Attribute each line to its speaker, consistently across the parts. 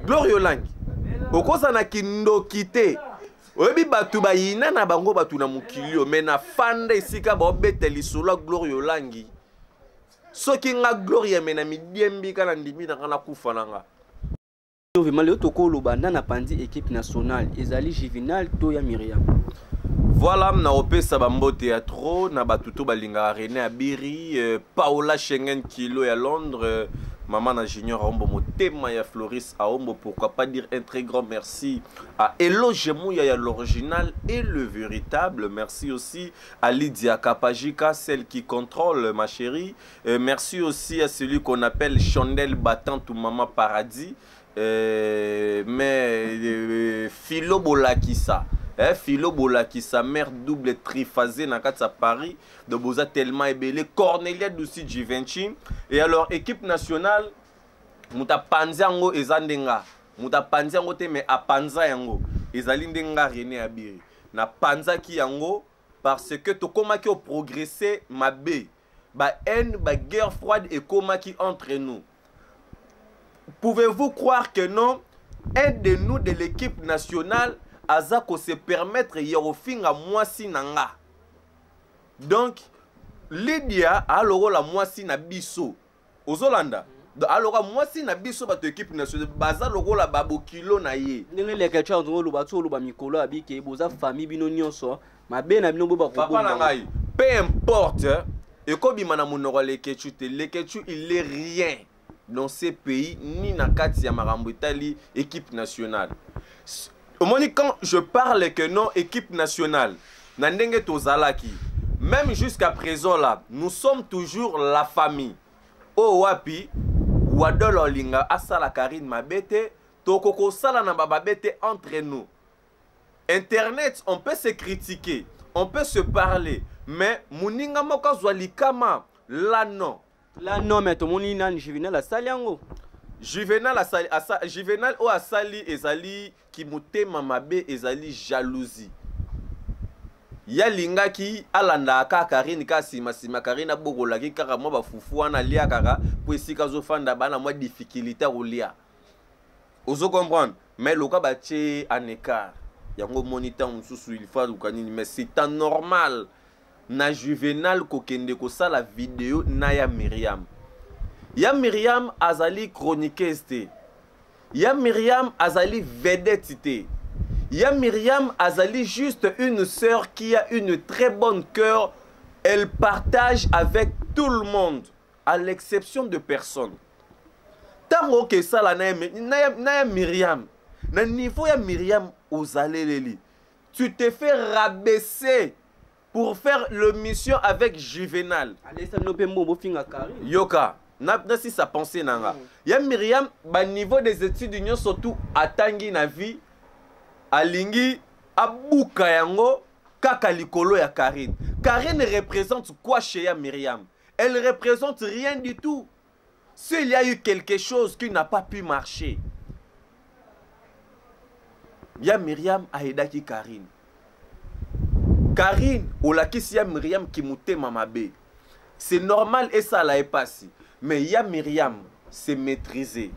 Speaker 1: Glorio Langi okosa na kindoki te oyebi batu bayina na bango batu na mokilio me na fanda esika baobete lisolo ya Glorio Langi soki nga Gloria me na midiembi kana ndimi na kana kufa nanga
Speaker 2: Leo tokoloba na pandi équipe nationale ezali Juvenal to ya Myriam.
Speaker 1: Voilà, na opesa bambo théâtre na batuto balinga René Abiri, Paola Schengen Kilo à Londres, Maman na Junior Aombo Motema ya Floris Aombo, pourquoi pas dire un très grand merci à Elo Gemouya ya l'original et le véritable. Merci aussi à Lydia Kapajika, celle qui contrôle ma chérie. Merci aussi à celui qu'on appelle Chandel Battante ou Maman Paradis. Mais Philo Bolakisa. Philo Bolaki, sa mère double triphasée dans sa Paris, de Boza tellement ébélé, Cornelia Doussi Givenchy. Et alors, équipe nationale, Mouta Panzango et Zandenga. Mouta Panzango te mais à Panza yango. Ezalindenga René Abiri. Na Panza ki yango, parce que to koma ki au progressé, ma bé. Ba haine, ba guerre froide et koma ki entre nous. Pouvez-vous croire que non, un de nous de l'équipe nationale, Azako se permettre Yerofinga mwasi nanga. Donc, Lydia alors la mwasi na biso. Ozolanda. Alors mwasi na biso bato équipe nationale baza logo la babo kilo na ye.
Speaker 2: Ndenge le kacha nzo lo batu lo ba mikolo abike boza famille bino nyonso. Mabe na bino bo ba
Speaker 1: papa na ngai. Peu importe, et comme mana monoro le kechu te le kechu il est rien dans ces pays ni na kati ya marambo Italie équipe nationale. Quand je parle que non, équipe nationale, Nandenge Tozalaki, même jusqu'à présent là, nous sommes toujours la famille. Oh wapi, Wadolo Linga, Asala Karine Mabete, Tokoko Sala Nambababete entre nous. Internet, on peut se critiquer, on peut se parler, mais Mouninga Moka Zwalikama, là non.
Speaker 2: Là non, mais tout le monde est Juvenal à Saliango.
Speaker 1: Juvenal ou Asali ezali kimutema mabe ezali jalousie. Ya linga ki alanda ka Karine ka sima Karine bogola ki kaka mo ba fufu wana lia kaka po esika zo fanda bana mo difficulté rolia. Ozo comprendre mais loka ba che en écart. Yango moniteur mususu il faut ukanini mais c'est normal. Na Juvenal ko kende ko sala vidéo na ya Myriam. Ya Myriam azali chroniqueuse te. Ya Myriam azali vedette te. Ya Myriam azali juste une sœur qui a une très bonne cœur. Elle partage avec tout le monde, à l'exception de personne. Tango que ça la na Myriam. Na niveau ya Myriam ozaleleli. Tu te fais rabaisser pour faire le mission avec Juvenal.
Speaker 2: Allez ça no pe mbo finga Karine.
Speaker 1: Yoka. Si sa pensée nanga. Ya Myriam, ba niveau des études d'union surtout atangi na vie, alingi abuka yango kaka likolo ya Karine. Karine représente quoi chez ya Myriam? Elle représente rien du tout. S'il y a eu quelque chose qui n'a pas pu marcher, ya Myriam a aidaki Karine. Karine, olakisi ya Myriam ki mutema mabe. C'est normal et ça l'a passé. Mais ya Myriam s'est maîtrisé.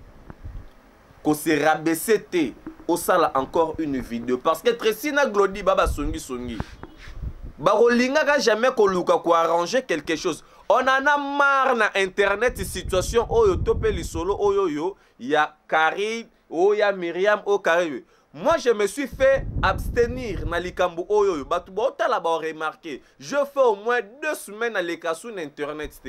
Speaker 1: Qu'on s'est rabaissé, au sala encore une vidéo. Parce que Tressina Glody Baba Songi. Barolinga n'a jamais koluka ko arranger quelque chose. On en a marre na internet situation oyo topé li solo oyo ya Karine, oh ya Myriam, oh Karine. Moi je me suis fait abstenir na likambo oyo batu bota la ba remarqué. Je fais au moins 2 semaines à l'écassou na internet.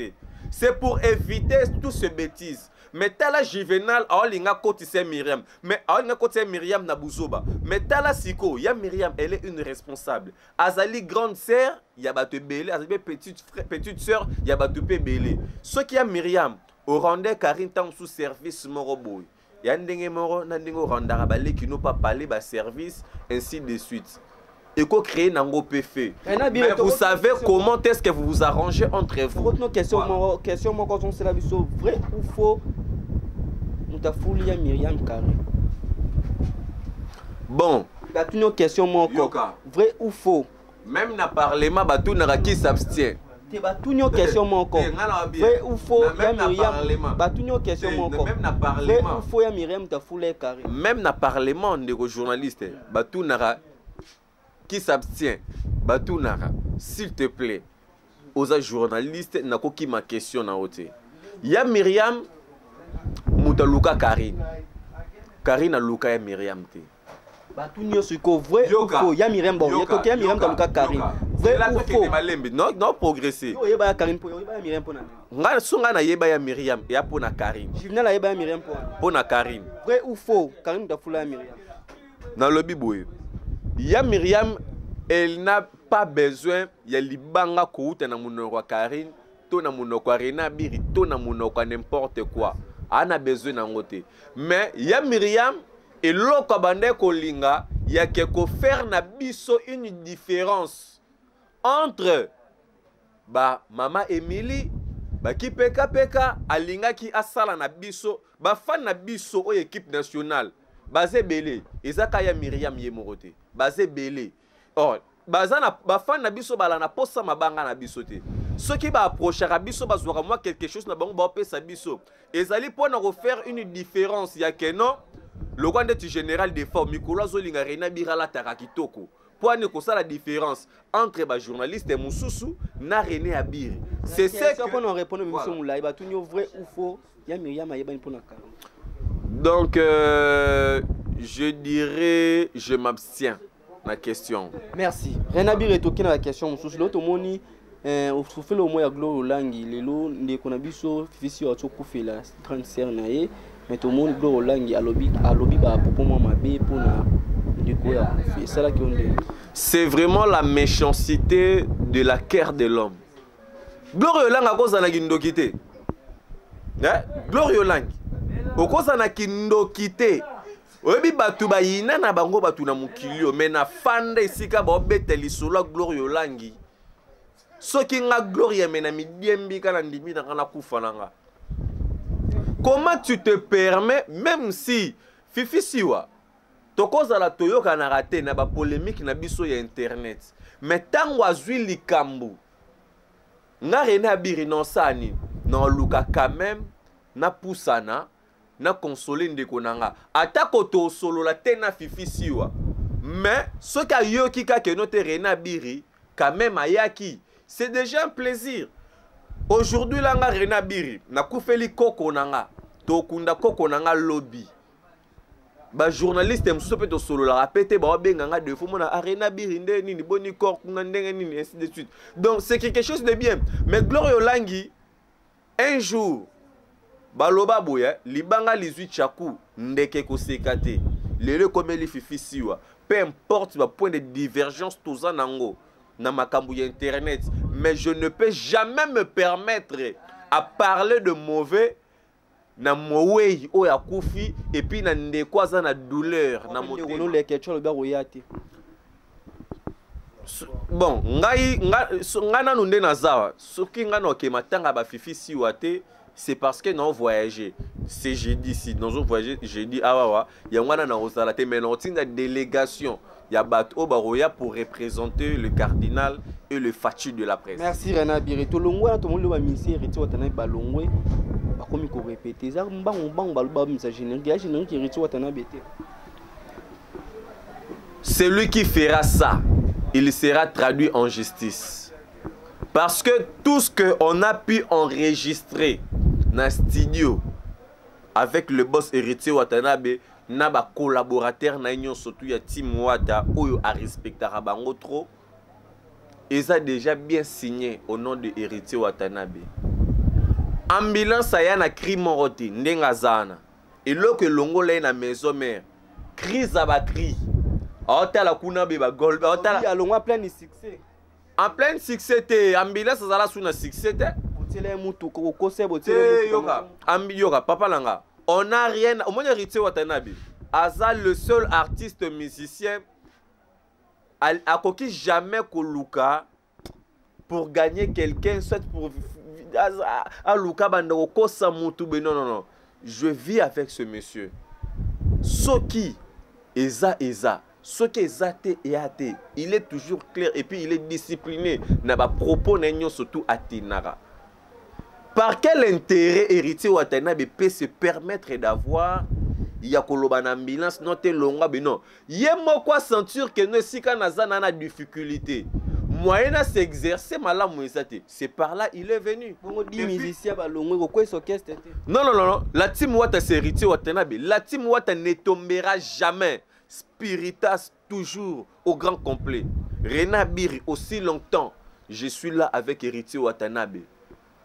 Speaker 1: C'est pour éviter toutes ces bêtises. Mais tala Juvenal aolinga kotise Myriam. Mais aolinga kotise Myriam na buzoba. Mais tala siko, ya Myriam, elle est une responsable. Azali grande sœur, ya batu belé. Azali petite sœur, ya batu pe belé. Ce qui a Myriam, au rendez Karine tant sous service moroboy. Ya ndenge moro na ndenge randara balé qui n'ont pas parlé ba service ainsi de suite. Et qu'on crée nango PF. Mais vous savez comment est-ce que vous vous arrangez entre vous.
Speaker 2: Votre question moi quand on se la vision vrai ou faux. Nous ta fouli ya Myriam Karine.
Speaker 1: Bon.
Speaker 2: Bah une question moi encore. Vrai ou faux.
Speaker 1: Même na parlement batou na qui s'abstient.
Speaker 2: te batunyo question moko vrai ou faux ya Myriam batunyo question moko
Speaker 1: même na
Speaker 2: vrai
Speaker 1: parlement
Speaker 2: ou faux ya Myriam ta foulé carré
Speaker 1: même na parlement ndeko journaliste batunaka qui s'abstient batunaka s'il te plaît aux journalistes nakoki ma question na ote ya Myriam mutaluka Karine aluka ya Myriam te
Speaker 2: batunyo siko vrai ou faux ya Myriam bon yeto ya Myriam taluka Karine vrai ou faux
Speaker 1: non progresser
Speaker 2: yo yeba ya Karine po yo yeba ya Myriam po na
Speaker 1: nga sunga na yeba ya Myriam ya po na Karine
Speaker 2: Juvenal la yeba ya Myriam
Speaker 1: po na Karine
Speaker 2: vrai ou faux Karine ta foulé ya Myriam
Speaker 1: dans le biboye ya Myriam elle n'a pas besoin ya libanga kouta na munoko Karine to na munoko Rena Biri to na munoko n'importe quoi ana besoin na ngote mais ya Myriam et loko bande kolinga ya ke ko faire na biso une différence entre ba mama Emily ba ki peka alinga ki asala na biso ba fan na biso o équipe nationale basé belé ezaka ya Myriam ye morote basé belé oh bazana ba fan na biso bala na posa mabanga na biso te ceux qui ba approcher à biso bazwaka moi quelque chose na bango ba pesa biso ezali pour na refaire une différence ya que non le grand général des formes Mikolo Zolinga Rena Birala Tarakitoko pour ne ko la différence entre ba journaliste et Moussousou na René Abir c'est ça
Speaker 2: que on répond mission moulay ba tunyo vrai ou faux ya Myriam ayeba ni pona Karine
Speaker 1: donc je dirais je m'abstiens ma question
Speaker 2: merci René Abir est toqué na la question Moussousou l'autre moni au souffle au moins ya Gloire Langi lelo ndeko na biso fisi wa tsokufela 30 na ye mais tout le monde Gloire Langi alobi ba popo mo mabe pona ndeko ya kufi c'est là qu'on dit
Speaker 1: c'est vraiment la méchanceté de la cœur de l'homme Gloire Langi a cause na kindokité hein Gloire Langi au cause na kindokité oyebi batu bayina na bango batu na mukilio mais na fanda esika ba obeteli solo Gloire Langi soki nga Gloire mena midiembi kana ndimi na kana kufa nanga. Comment tu te permets même si Fifi Siwa tokoza la toyoka na raté na ba polémique na biso ya internet mais tango azwi likambu nga René Abiri non sani non luka quand même na pusana na consoler ndeko nanga atako to solo la tena Fifi Siwa mais ce ka yoki ka ke note René Abiri quand même ayaki c'est déjà un plaisir. Aujourd'hui, là, René Abiri, na koufeli koko nanga, to kunda koko nanga lobby. Ba journaliste msuso pe to solo la rapete ba benganga de fo mona René Abiri nde nini boni kor kunga ndenge nini ainsi de suite. Donc c'est quelque chose de bien. Mais Gloire Langi un jour baloba boya libanga lizui chaku ndeke ko sekate. Lele comme li Fifi Siwa. Peu importe ba point de divergence toza nango. Na makambu internet mais je ne peux jamais me permettre à parler de mauvais na mowei o ya kufi et puis na ndeko za na douleur na motema
Speaker 2: le ketcho ba royati
Speaker 1: bon ngai nana nunde na zawa soki ngana ke matanga ba Fifi Siwa te c'est parce que non voyager c'est jeudi ici nous avons voyagé jeudi awawa ya ngana na osala te mais non tinga délégation ya bato baroya pour représenter le cardinal et le fatu de la presse.
Speaker 2: Merci René Abiri. To longwa to mo le ba ministère reti watana ba longwe ba komi ko répéter za mbango ba misa générique ya générique reti watana bete.
Speaker 1: Celui qui fera ça, il sera traduit en justice. Parce que tout ce que on a pu enregistrer dans studio avec le boss héritier Watanabe na ba collaborateur na union surtout ya Tim Wada oyo a respectera bango trop ils a déjà bien signé au nom de héritier Watanabe ambulance aya na crime roti ndenga zana et lo que longo la na maison mère crise à ba cri otala kuna be ba gol otala
Speaker 2: ya longo plein de succès
Speaker 1: en plein succès te ambulance zala suna succès te
Speaker 2: otele mutu ko kosebo tele
Speaker 1: yoka yoka papa langa on n'a rien. Au moins, héritier Watanabe, Aza, le seul artiste musicien, a coquille jamais Koluka pour gagner quelqu'un, soit pour à Luka Bandoko Samutube. Non, non, non. Je vis avec ce monsieur. Soki, Eza, Ce qui est zate et athée, il est toujours clair et puis il est discipliné. N'a pas propos surtout atinara. Par quel intérêt héritier Watanabe peut se permettre d'avoir yakoloba na ambulance noté longa bino. Yemo quoi sentir que ne sika nazana na difficulté. Moyen à s'exercer malamu esate. C'est par là il est venu. Non non non non, la team Wata c'est héritier Watanabe. La team Wata ne tombera jamais. Spiritas toujours au grand complet. Rena Biri aussi longtemps. Je suis là avec héritier Watanabe.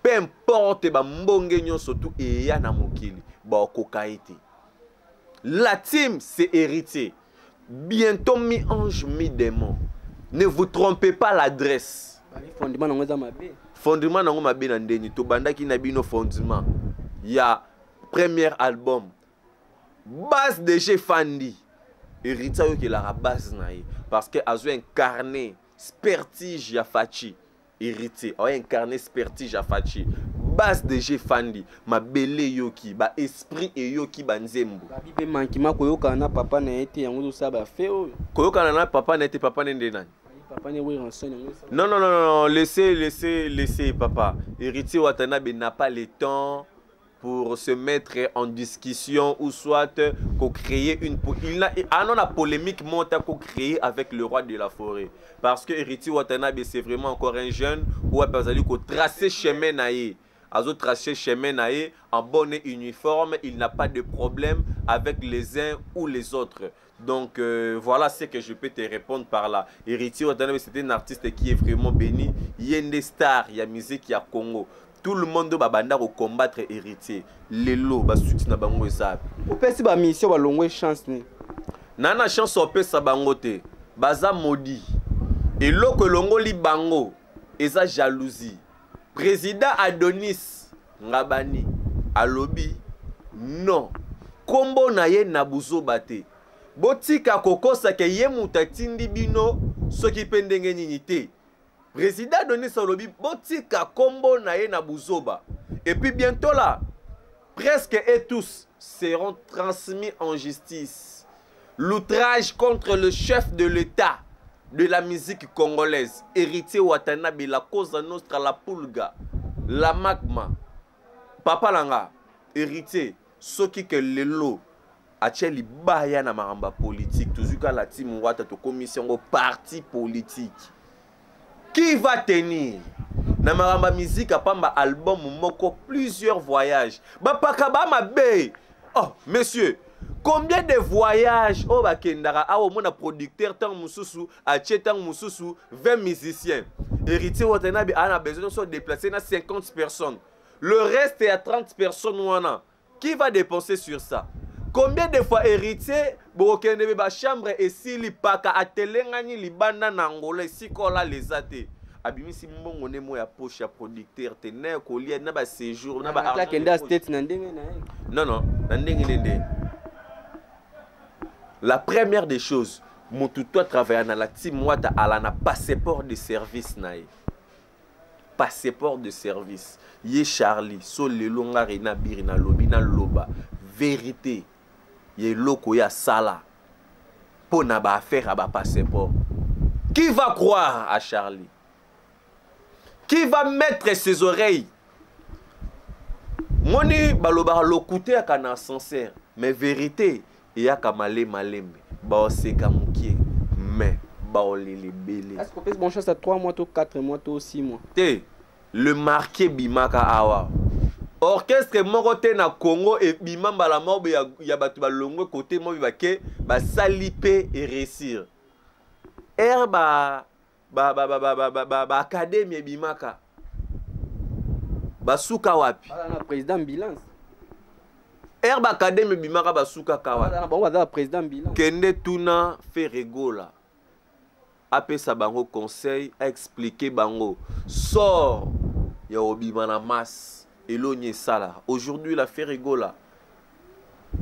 Speaker 1: Peu importe ba mbonge nyon surtout et ya na mokili ba kokaiti. La team c'est héritier. Bientôt mi-ange mi-démon. Ne vous trompez pas l'adresse.
Speaker 2: Fondement nango za mabe.
Speaker 1: Fondement nango mabe na ndeni to bandaki na bino fondement. Ya premier album. Base de G Fandi. Héritier yo ki la base na ye parce que azo incarné Spertige ya Fachi. Héritier a incarné Spertige ya Fachi. Base de G Fandi ma belé yoki ba esprit et yoki ba nzembo
Speaker 2: ba bibe mankima koyoka na papa na été yango ça ba fait
Speaker 1: koyoka na papa na été papa nende nani
Speaker 2: papa ne oui rançon
Speaker 1: non non non non laissez papa. Héritier Watanabe n'a pas le temps pour se mettre en discussion ou soit qu'on créer une la polémique monte qu'on créer avec le roi de la forêt parce que héritier Watanabe c'est vraiment encore un jeune ou a pas qu'on tracer chemin naïe azo tracer chemin naïe en bonne uniforme, il n'a pas de problème avec les uns ou les autres. Donc voilà ce que je peux te répondre par là. Héritier Watanabe c'est un artiste qui est vraiment béni, il y a une star, il y a musique, il y a Congo. Tout le monde va banda combattre héritier. Lelo ba suti na bango esa.
Speaker 2: Opesi ba mission ba longwe chance ni.
Speaker 1: Nana chance opesa bango te. Baza maudit. Et loko longo li bango eza jalousie. Président Adonis Ngabani alobi non. Kombo na ye na buzo bate. Botika kokosa ke ye mutatindi bino soki pendenge nini te. Président Adonis Alobi, botika kombo na ye na buzoba. Et puis bientôt là, presque et tous seront transmis en justice. L'outrage contre le chef de l'État de la musique congolaise, héritier Watanabe, la cause nostra, la pulga, la magma. Papa Langa, héritier, soki que lelo, acheli baya na maramba politique, toujours quand la team Wata to commission au parti politique. Qui va tenir? Na maramba musique a pamba album moko plusieurs voyages. Ba pakaba mabe. Oh monsieur, combien de voyages au bakendara a au mona producteur tant mususu a tant mususu 20 musiciens. Héritier Watanabe a besoin de se déplacer na 50 personnes. Le reste est à 30 personnes wana. Qui va dépenser sur ça? Combien de fois héritier Borokende ba chambre et si li paka atelengani libanda na Angola sikola les até abimisi mbongo ne mo ya poche ya producteur te na kolia na ba séjour na ba
Speaker 2: la kenda state na ndenge na
Speaker 1: non non na ndenge ndenge. La première des choses mutu toi travailler na la team Wata ala na passeport de service na ye. Passeport de service ye Charlie so lelo nga rena biri na lobi na loba vérité. Il y a loko ya sala pour na ba affaire à ba passeport. Qui va croire à Charlie? Qui va mettre ses oreilles? Moni baloba lokuté kana sincère, mais vérité il y a kamale malembe. Ba oseka mukie mais ba olele belé.
Speaker 2: Est-ce qu'on peut bon chance à 3 mois ou 4 mois ou 6 mois?
Speaker 1: Le marqué bimaka awa. Orchestre morote na Congo et bimamba la mort ya batu balongo côté mo bibake ba salipe et réussir. Ba académie bimaka. Ba suka wapi?
Speaker 2: Na président Bilance.
Speaker 1: Ba académie bimaka ba suka kawa.
Speaker 2: Bon ba président Bilance.
Speaker 1: Kende tuna fait rigola. Apesa bango conseil, expliquer bango. Sort ya obimana masse. Éloigné ça là. Aujourd'hui, la fait rigola.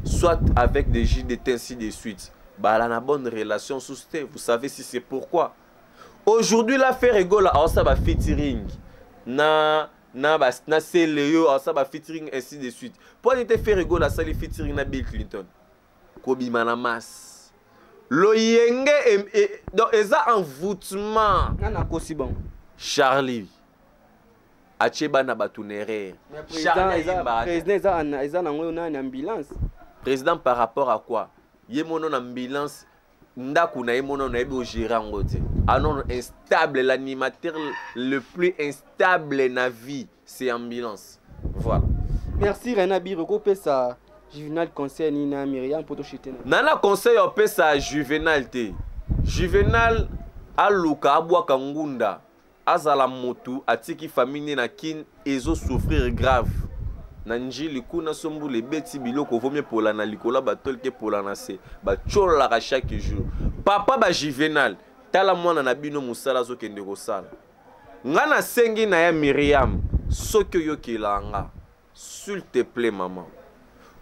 Speaker 1: Soit avec des JDT ainsi de suite. Bah, elle a une bonne relation sous ce. Vous savez si c'est pourquoi. Aujourd'hui, la fait rigola. Alors ça va featuring. Na c'est Léo. Alors ça va featuring ainsi de suite. Pour être fait rigola, ça les featuring na Bill Clinton. Kobe Manamas. loyenge donc eza envoûtement
Speaker 2: Nana kosi bon.
Speaker 1: Charlie acheba na batunere
Speaker 2: Président eza nango na ambulance.
Speaker 1: Président par rapport à quoi? Ye mono na ambulance ndaku na ye mono na ebe o gérant ngote. Alors instable, l'animateur le plus instable na vie c'est ambulance. Voilà.
Speaker 2: Merci Reina Biroko pesa Juvenal conseil ni na Myriam poto chitena.
Speaker 1: Nana conseil o pesa Juvenal te. Juvenal aluka abwa kangunda azala motu atiki famille na kin ezo souffrir grave. Na njili kuna sombu le beti biloko vomie pola na likola batol ke pola na se ba chola ka chaque jour. Papa ba Juvenal tala mwana na bino musala zo kende ko sala. Ngana sengi na ya Myriam soki yo kelanga. S'il te plaît maman.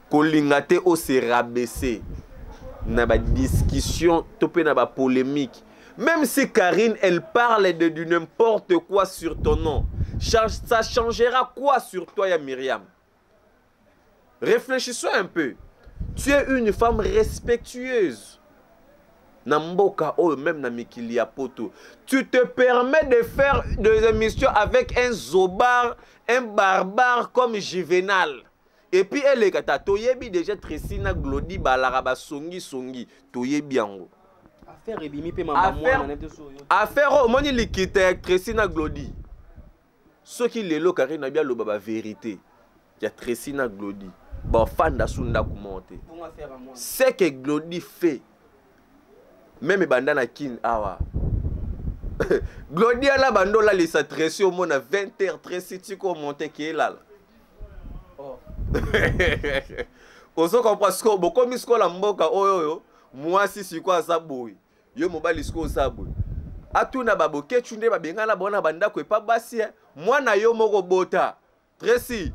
Speaker 1: Kolingate o se rabaisser na ba discussion topé na ba polémique. Même si Karine elle parle de du n'importe quoi sur ton nom, ça changera quoi sur toi ya Myriam? Réfléchissons un peu. Tu es une femme respectueuse. Namboka oh même na mikili ya poto. Tu te permets de faire des émissions avec un zobar, un barbare comme Juvenal. Et puis elle est kata toyebi déjà Tressina Glody balaraba songi toyebi yango.
Speaker 2: Affaire ebimi pe mama mwana na teso yo.
Speaker 1: Affaire o moni likite Tressina Glody. Ce qui lelo Karine na bien lo baba vérité. Il y a Tressina Glody. Bon fan da sunda kumonte. C'est que Glody fait. Même bandana kin awa. Glody ala bandola les s'adresser au monde à 20h très si ko monter qui est là. Oh. Ozo comprend ce que beaucoup misko la mboka oyo moi si quoi ça boy. Yo mobali sko ça boy. Atuna babo ke chunde babenga na bona banda ko pa basi. Moi na yo moko bota. Tracy